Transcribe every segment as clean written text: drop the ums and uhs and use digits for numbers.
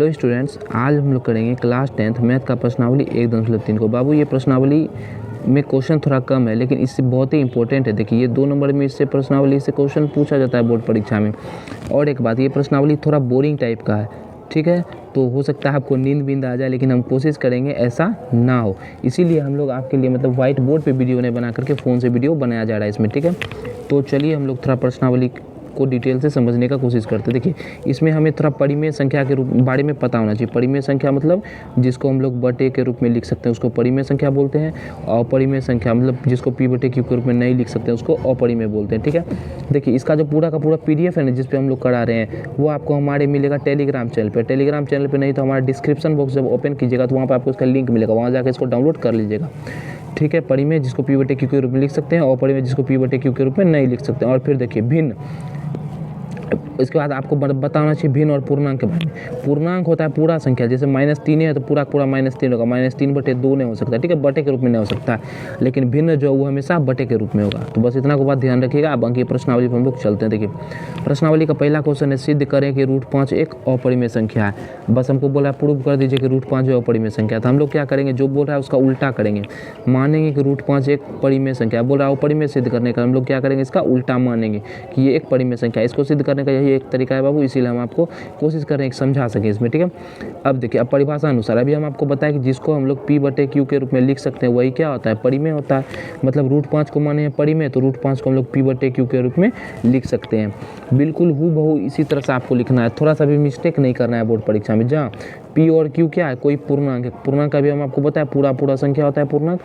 Hello students, आज हम लोग करेंगे क्लास 10th मैथ का प्रश्नावली 1.3 को। बाबू ये प्रश्नावली में क्वेश्चन थोड़ा कम है, लेकिन इससे बहुत ही इंपॉर्टेंट है। देखिए ये 2 नंबर में इससे प्रश्नावली से क्वेश्चन पूछा जाता है बोर्ड परीक्षा में। और एक बात, ये प्रश्नावली थोड़ा बोरिंग टाइप का है, ठीक है। तो हो सकता है आपको नींद आ जाए, लेकिन हम कोशिश करेंगे ऐसा ना हो। इसीलिए हम लोग आपके लिए मतलब व्हाइट बोर्ड पे वीडियो नहीं बना करके फ़ोन से वीडियो बनाया जा रहा है इसमें, ठीक है। तो चलिए हम लोग थोड़ा प्रश्नावली को डिटेल से समझने का कोशिश करते हैं। देखिए इसमें हमें थोड़ा परिमेय संख्या के रूप बारे में पता होना चाहिए। परिमेय संख्या मतलब जिसको हम लोग बटे के रूप में लिख सकते हैं उसको परिमेय संख्या बोलते हैं। अपरिमेय संख्या मतलब जिसको पी बटे क्यू के रूप में नहीं लिख सकते हैं उसको अपरिमेय बोलते हैं, ठीक है। देखिए इसका जो पूरा का पूरा PDF है ना जिस पे हम लोग करा रहे हैं, वो आपको हमारे मिलेगा टेलीग्राम चैनल पर। टेलीग्राम चैनल पर नहीं तो हमारा डिस्क्रिप्शन बॉक्स जब ओपन कीजिएगा तो वहाँ पर आपको इसका लिंक मिलेगा, वहाँ जाकर इसको डाउनलोड कर लीजिएगा, ठीक है। परिमेय जिसको पी बटे क्यू के रूप में लिख सकते हैं, अपरिमेय जिसको पी बटे क्यू के रूप में नहीं लिख सकते हैं। और फिर देखिए भिन्न, इसके बाद आपको बताना चाहिए भिन्न और पूर्णांक के बारे में। पूर्णांक होता है पूरा संख्या, जैसे -3 है तो पूरा पूरा -3 होगा, -3/2 नहीं हो सकता, ठीक है, बटे के रूप में नहीं हो सकता। लेकिन भिन्न जो वो हमेशा बटे के रूप में होगा। तो बस इतना को बात ध्यान रखिएगा। अब अंकीय प्रश्नावली पर हम लोग चलते हैं। देखिए प्रश्नावली का पहला क्वेश्चन है, सिद्ध करें कि √5 एक अपरिमेय संख्या है। बस हमको बोला प्रूव कर दीजिए कि √5 जो अपरिमेय संख्या है। तो हम लोग क्या करेंगे, जो बोल रहा है उसका उल्टा करेंगे। मानेंगे कि √5 एक परिमेय संख्या, बोल रहा है अपरिमेय सिद्ध करने का, हम लोग क्या करेंगे, इसका उल्टा मानेंगे कि ये एक परिमेय संख्या। इसको सिद्ध करने का यही एक तरीका है बाबू, इसीलिए हम आपको कोशिश कर रहे हैं कि समझा सके इसमें, ठीक है। अब देखिए, अब परिभाषा अनुसार अभी हम आपको बताएं कि जिसको हम लोग पी बटे क्यू के रूप में लिख सकते हैं वही क्या होता है, परिमेय होता है। मतलब √5 को माने हैं परिमेय, तो √5 को हम लोग पी बटे क्यू के रूप में लिख सकते हैं। बिल्कुल हूबहू इसी तरह से आपको लिखना है, थोड़ा सा भी मिस्टेक नहीं करना है बोर्ड परीक्षा में। जहाँ पी और क्यू क्या है, कोई पूर्णांक है। पूर्णांक का भी हम आपको बताया पूरा पूरा संख्या होता है पूर्णांक।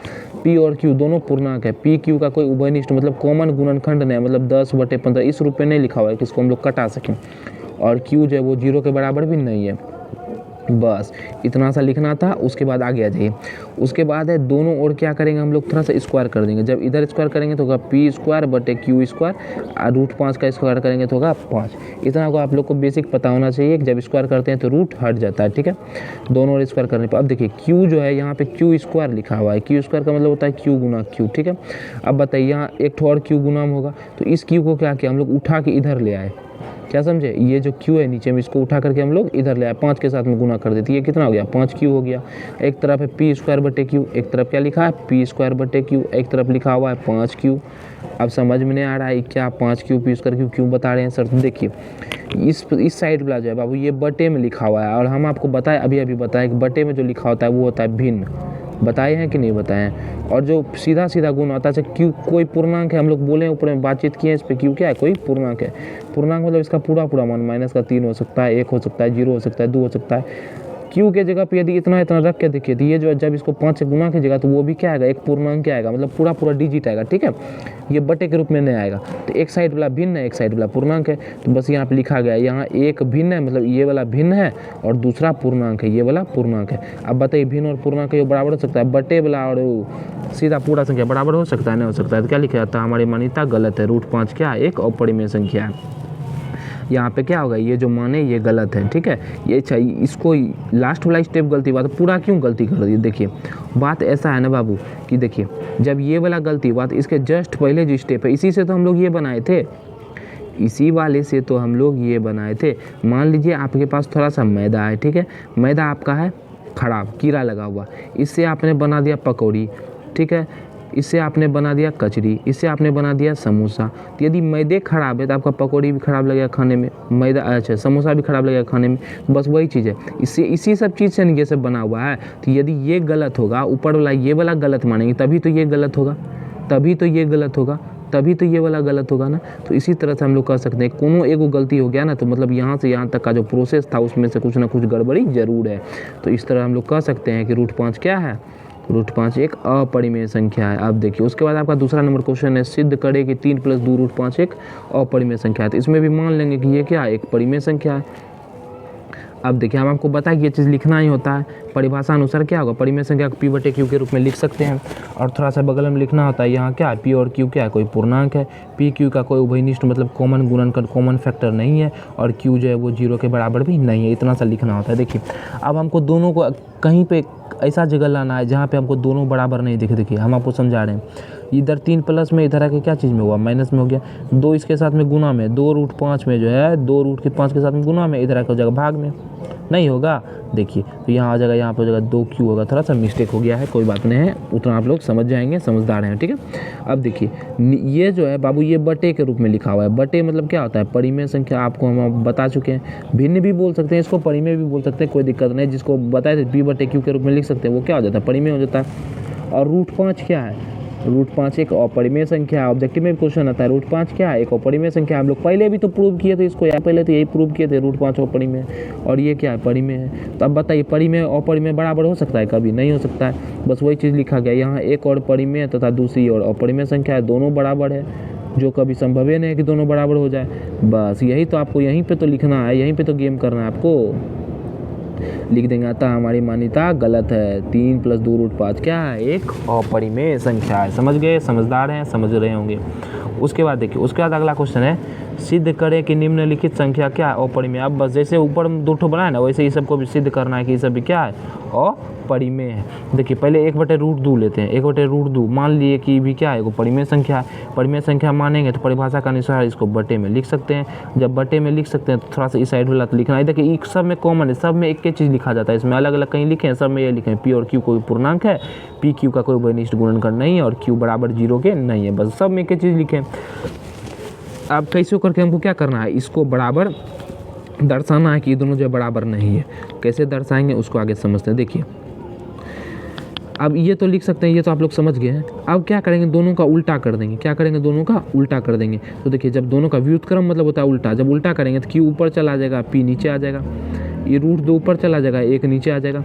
पी और क्यू दोनों पूर्णांक है। पी क्यू का कोई उभयनिष्ठ मतलब कॉमन गुणनखंड नहीं, मतलब 10/15 इस रूप में नहीं लिखा हुआ है कि इसको हम लोग कटा सकें। और क्यू जो है वो 0 के बराबर भी नहीं है। बस इतना सा लिखना था। उसके बाद आगे आ जाइए। उसके बाद है दोनों ओर क्या करेंगे, हम लोग थोड़ा सा स्क्वायर कर देंगे। जब इधर स्क्वायर करेंगे तो होगा p² बटे q², और √5 का स्क्वायर करेंगे तो होगा 5। इतना को आप लोग को बेसिक पता होना चाहिए कि जब स्क्वायर करते हैं तो रूट हट जाता है, ठीक है, दोनों ओर स्क्वायर करने पर। अब देखिए q जो है यहाँ पे q² लिखा हुआ है। q² का मतलब होता है q गुना q, ठीक है। अब बताइए यहाँ एक और q गुनाम होगा, तो इस q को क्या किया हम लोग, उठा के इधर ले आए। क्या समझे, ये जो q है नीचे में, इसको उठा करके हम लोग इधर ले आए, 5 के साथ में गुना कर देती है। ये कितना हो गया, 5q हो गया। एक तरफ है p² बटे q, एक तरफ क्या लिखा है p² बटे q, एक तरफ लिखा हुआ है 5q। अब समझ में नहीं आ रहा है क्या 5q p² q क्यों बता रहे हैं सर। देखिए इस साइड वाला जो है बाबू ये बटे में लिखा हुआ है, और हम आपको बताए अभी बताया कि बटे में जो लिखा होता है वो होता है भिन्न। बताए हैं कि नहीं बताए हैं। और जो सीधा सीधा गुण होता है, क्यू कोई पूर्णांक है, हम लोग बोले ऊपर में बातचीत किए इस पे, क्यू क्या है, कोई पूर्णांक है। पूर्णांक मतलब इसका पूरा पूरा मान, -3 हो सकता है, 1 हो सकता है, 0 हो सकता है, 2 हो सकता है। क्यू के जगह पे यदि इतना इतना रख के देखिए तो ये जो जब इसको 5 से गुना कीजिएगा तो वो भी क्या आएगा, एक पूर्णांक क्या आएगा, मतलब पूरा पूरा डिजिट आएगा, ठीक है। ये बटे के रूप में नहीं आएगा। तो एक साइड वाला भिन्न है, एक साइड वाला पूर्णांक है। तो बस यहाँ पे लिखा गया, यहाँ एक भिन्न है मतलब ये वाला भिन्न है, और दूसरा पूर्णांक है, ये वाला पूर्णांक है। अब बताइए भिन्न और पूर्णांक ये बराबर हो सकता है, बटे वाला और सीधा पूरा संख्या बराबर हो सकता है, नहीं हो सकता है। तो क्या लिखा जाता है, हमारी मान्यता गलत है। √5 क्या है, एक अपरिमेय संख्या है। यहाँ पे क्या होगा, ये जो माने ये गलत है, ठीक है। ये चाहिए, इसको लास्ट वाला स्टेप गलती हुआ तो पूरा क्यों गलती कर दी। देखिए बात ऐसा है ना बाबू कि देखिए जब ये वाला गलती हुआ तो इसके जस्ट पहले जो स्टेप है इसी से तो हम लोग ये बनाए थे, इसी वाले से तो हम लोग ये बनाए थे। मान लीजिए आपके पास थोड़ा सा मैदा है, ठीक है, मैदा आपका है खराब, कीड़ा लगा हुआ, इससे आपने बना दिया पकौड़ी, ठीक है, इससे आपने बना दिया कचरी, इससे आपने बना दिया समोसा। तो यदि मैदे खराब है तो आपका पकौड़ी भी खराब लगेगा खाने में, मैदा अच्छा समोसा भी खराब लगेगा खाने में। बस वही चीज़ है, इससे इसी सब चीज़ से ये सब बना हुआ है। तो यदि ये गलत होगा, ऊपर वाला ये वाला गलत मानेंगे तभी तो ये गलत होगा, तभी तो ये गलत होगा, तभी तो ये वाला गलत होगा ना। तो इसी तरह से हम लोग कह सकते हैं कोनो एगो गलती हो गया ना, तो मतलब यहाँ से यहाँ तक का जो प्रोसेस था उसमें से कुछ ना कुछ गड़बड़ी जरूर है। तो इस तरह हम लोग कह सकते हैं कि √5 क्या है, √5 एक अपरिमेय संख्या है। अब देखिए उसके बाद आपका दूसरा नंबर क्वेश्चन है, सिद्ध करे कि 3 + 2 √5 एक अपरिमेय संख्या है। तो इसमें भी मान लेंगे कि ये क्या है, एक परिमेय संख्या है। अब देखिए हम आपको बताया कि ये चीज़ लिखना ही होता है। परिभाषा अनुसार क्या होगा, परिमेय संख्या को पी बटे क्यू के रूप में लिख सकते हैं। और थोड़ा सा बगल में लिखना होता है, यहाँ क्या है, पी और क्यू क्या है, कोई पूर्णांक है। पी क्यू का कोई उभयनिष्ठ मतलब कॉमन गुणनखंड, कॉमन फैक्टर नहीं है, और क्यू जो है वो 0 के बराबर भी नहीं है। इतना सा लिखना होता है। देखिए अब हमको दोनों को कहीं पे ऐसा जगह लाना है जहाँ पे हमको दोनों बराबर नहीं दिखे। देखिए हम आपको समझा रहे हैं, इधर 3 प्लस में, इधर आके क्या चीज़ में हुआ, माइनस में हो गया। 2 इसके साथ में गुना में, 2√5 में जो है 2√5 के साथ में गुना में, इधर आके हो जाएगा भाग में, नहीं होगा। देखिए तो यहाँ आ जाएगा, यहाँ पर हो जाएगा 2q होगा, थोड़ा सा मिस्टेक हो गया है, कोई बात नहीं है, उतना आप लोग समझ जाएंगे, समझदार हैं, ठीक है। अब देखिए ये जो है बाबू ये बटे के रूप में लिखा हुआ है। बटे मतलब क्या होता है, परिमेय संख्या, आपको हम बता चुके हैं। भिन्न भी बोल सकते हैं इसको, परिमेय भी बोल सकते हैं, कोई दिक्कत नहीं। जिसको बताए थे p/q के रूप में लिख सकते हैं, वो क्या हो जाता है, परिमेय हो जाता है। और √5 क्या है, √5 एक अपरिमेय संख्या है। ऑब्जेक्टिव में भी क्वेश्चन आता है √5 क्या है, एक अपरिमेय संख्या। हम लोग पहले भी तो प्रूव किए थे इसको, या पहले तो यही प्रूव किए थे, √5 अपरिमेय, और ये क्या है, परिमेय है। तो अब बताइए परिमेय अपरिमेय बराबर हो सकता है, कभी नहीं हो सकता है। बस वही चीज़ लिखा गया यहाँ, एक और परिमेय तथा दूसरी और अपरिमेय संख्या है, दोनों बराबर है, जो कभी संभव ही नहीं है कि दोनों बराबर हो जाए। बस यही तो आपको यहीं पे तो लिखना है, यहीं पे तो गेम करना है आपको। लिख देंगे अतः हमारी मान्यता गलत है, 3 + 2√5 क्या है, एक अपरिमेय संख्या है। समझ गए, समझदार हैं, समझ रहे होंगे। उसके बाद देखिए, उसके बाद अगला क्वेश्चन है, सिद्ध करें कि निम्नलिखित संख्या क्या है, अपरिमेय। अब बस जैसे ऊपर 2 ठो बनाए ना, वैसे ही सबको भी सिद्ध करना है कि ये सब भी क्या है, अपरिमेय है। देखिए पहले 1/√2 लेते हैं, 1/√2 मान लिए कि भी क्या है, वो परिमेय संख्या है। परिमेय संख्या मानेंगे तो परिभाषा के अनुसार इसको बटे में लिख सकते हैं। जब बटे में लिख सकते हैं तो थोड़ा सा इस साइड वाला तो लिखना है। देखिए एक सब में कॉमन है, सब में एक चीज़ लिखा जाता है, इसमें अलग अलग कहीं लिखे हैं, सब में ये लिखे हैं, p और q कोई पूर्णांक है, p q का कोई वनिष्ठ गुणनखंड नहीं है, और q बराबर 0 के नहीं है, बस सब में एक चीज़ लिखे। अब कैसे करके हमको क्या करना है, इसको बराबर दर्शाना है कि ये दोनों जो बराबर नहीं है। कैसे दर्शाएंगे उसको आगे समझते हैं। देखिए अब ये तो लिख सकते हैं, ये तो आप लोग समझ गए हैं। अब क्या करेंगे, दोनों का उल्टा कर देंगे। क्या करेंगे, दोनों का उल्टा कर देंगे। तो देखिए जब दोनों का व्युत्क्रम मतलब होता है उल्टा, जब उल्टा करेंगे तो q ऊपर चला जाएगा, p नीचे आ जाएगा, ये √2 ऊपर चला जाएगा, 1 नीचे आ जाएगा।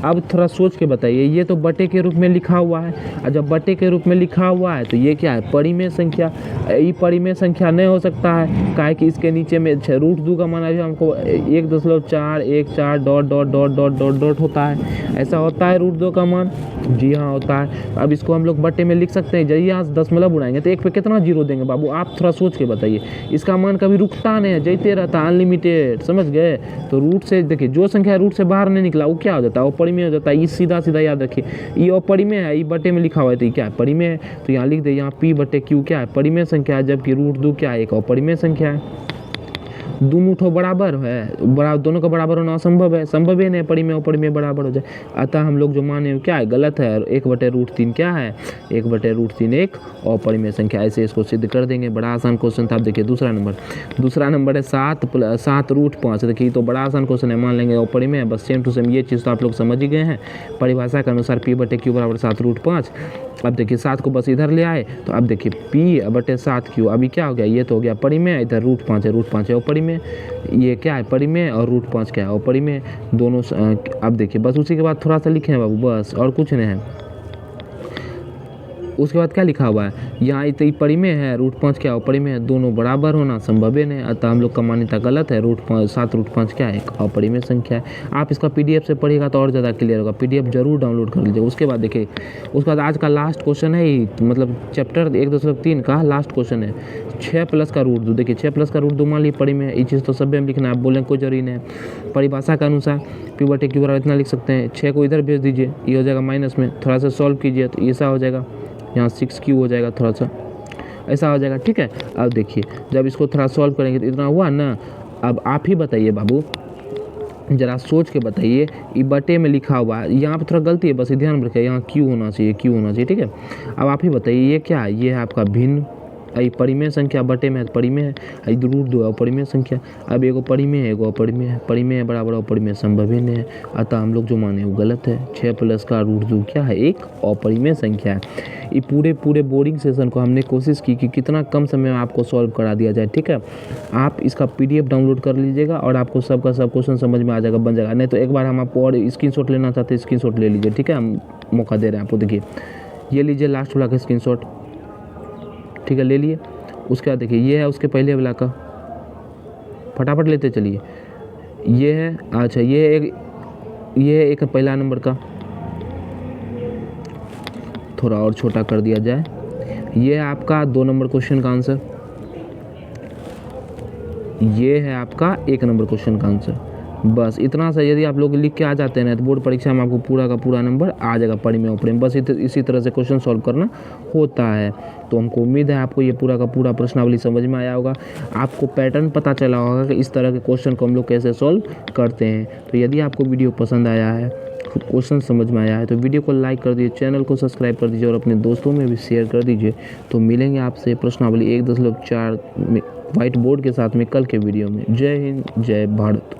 अब थोड़ा सोच के बताइए, ये तो बटे के रूप में लिखा हुआ है, और जब बटे के रूप में लिखा हुआ है तो ये क्या है, परिमेय संख्या। ये परिमेय संख्या नहीं हो सकता है, काहे कि इसके नीचे में √2 का मान अभी हमको 1.414 होता है, ऐसा होता है √2 का मान, जी हाँ होता है। अब इसको हम लोग बटे में लिख सकते हैं। जब यहाँ दशमलव उड़ाएंगे तो एक पे कितना 0 देंगे बाबू, आप थोड़ा सोच के बताइए। इसका मान कभी रुकता नहीं है, जैते रहता है, अनलिमिटेड, समझ गए। तो रूट से देखिए, जो संख्या रूट से बाहर नहीं निकला वो क्या हो जाता है, अपरिमेय हो जाता है। ये सीधा सीधा याद रखिए, ये अपरिमेय है, ये बटे में लिखा हुआ है तो ये क्या है, परिमेय है। तो यहाँ लिख दे, यहाँ p/q क्या है, परिमेय संख्या है, जबकि √2 क्या है, एक अपरिमेय संख्या है। दोनों तो बराबर है, दोनों का बराबर होना असंभव है, संभव ही नहीं परिमेय अपरिमेय बराबर हो जाए। अतः हम लोग जो माने क्या है, गलत है। 1/√3 क्या है, 1/√3 एक अपरिमेय संख्या। ऐसे इसको सिद्ध कर देंगे। बड़ा आसान क्वेश्चन था। आप देखिए दूसरा नंबर है 7 + देखिए तो बड़ा आसान क्वेश्चन है, मान लेंगे अपरिमेय, बस सेम टू सेम। ये चीज़ तो आप लोग समझ ही गए हैं। परिभाषा के अनुसार p/q = 7√5। अब देखिए 7 को बस इधर ले आए, तो अब देखिए p/7q, अभी क्या हो गया, ये तो हो गया परिमेय, इधर √5 है, √5 है अपरिमेय, ये क्या है परिमेय, और √5 क्या है अपरिमेय, दोनों। अब देखिए बस उसी के बाद थोड़ा सा लिखे हैं बाबू, बस और कुछ नहीं है। उसके बाद क्या लिखा हुआ है, यहाँ तो परिमेय है, √5 क्या अपरिमेय है, दोनों बराबर होना संभव है नहीं। अतः हम लोग का मान्यता गलत है। 7√5 क्या है, अपरिमेय संख्या है। आप इसका PDF से पढ़िएगा तो और ज़्यादा क्लियर होगा। PDF जरूर डाउनलोड कर लीजिए। उसके बाद देखिए, उसके बाद आज का लास्ट क्वेश्चन है, मतलब चैप्टर 1.3 का लास्ट क्वेश्चन है, 6 + का √2। देखिए 6 + का √2 मान ली परिमेय, ये चीज़ तो सभी में लिखना है, आप बोलें कोई जरूरी नहीं है। परिभाषा के अनुसार p/q बराबर इतना लिख सकते हैं, 6 को इधर भेज दीजिए, ये हो जाएगा माइनस में, थोड़ा सा सॉल्व कीजिए तो ऐसा हो जाएगा, यहाँ 6q हो जाएगा, थोड़ा सा ऐसा हो जाएगा, ठीक है। अब देखिए जब इसको थोड़ा सॉल्व करेंगे तो इतना हुआ ना। अब आप ही बताइए बाबू, ज़रा सोच के बताइए, ये बटे में लिखा हुआ है, यहाँ पे थोड़ा गलती है, बस ध्यान रखिए, यहाँ q होना चाहिए, ठीक है। अब आप ही बताइए ये क्या है, ये है आपका भिन्न, ये परिमेय संख्या, बटे में परिमेय है, √2 है अपरिमेय संख्या। अब एगो परिमेय है, एगो अपरिमेय है, परिमेय बराबर अपरिमेय संभव ही नहीं है। अतः हम लोग जो माने वो गलत है। 6 + का √2 क्या है, एक अपरिमेय संख्या है। ये पूरे बोर्डिंग सेशन को हमने कोशिश की कि कितना कम समय में आपको सॉल्व करा दिया जाए, ठीक है। आप इसका PDF डाउनलोड कर लीजिएगा और आपको सब क्वेश्चन समझ में आ जाएगा, बन जाएगा। नहीं तो एक बार हम आपको और स्क्रीनशॉट लेना चाहते हैं, स्क्रीनशॉट ले लीजिए, ठीक है, हम मौका दे रहे हैं आपको। देखिए ये लीजिए लास्ट वाला का स्क्रीनशॉट, ठीक है, ले लिए। उसके बाद देखिए ये है उसके पहले वाला का, फटाफट लेते चलिए। ये है, अच्छा ये है एक पहला नंबर का, थोड़ा और छोटा कर दिया जाए। ये है आपका 2 नंबर क्वेश्चन का आंसर, ये है आपका 1 नंबर क्वेश्चन का आंसर, बस इतना सा यदि आप लोग लिख के आ जाते हैं ना तो बोर्ड परीक्षा में आपको पूरा का पूरा नंबर आ जाएगा परिमेय उपरिमेय। बस इसी तरह से क्वेश्चन सॉल्व करना होता है। तो हमको उम्मीद है आपको ये पूरा का पूरा प्रश्नावली समझ में आया होगा, आपको पैटर्न पता चला होगा कि इस तरह के क्वेश्चन को हम लोग कैसे सॉल्व करते हैं। तो यदि आपको वीडियो पसंद आया है, क्वेश्चन समझ में आया है, तो वीडियो को लाइक कर दीजिए, चैनल को सब्सक्राइब कर दीजिए और अपने दोस्तों में भी शेयर कर दीजिए। तो मिलेंगे आपसे प्रश्नावली 1.4 में व्हाइट बोर्ड के साथ में कल के वीडियो में। जय हिंद, जय भारत।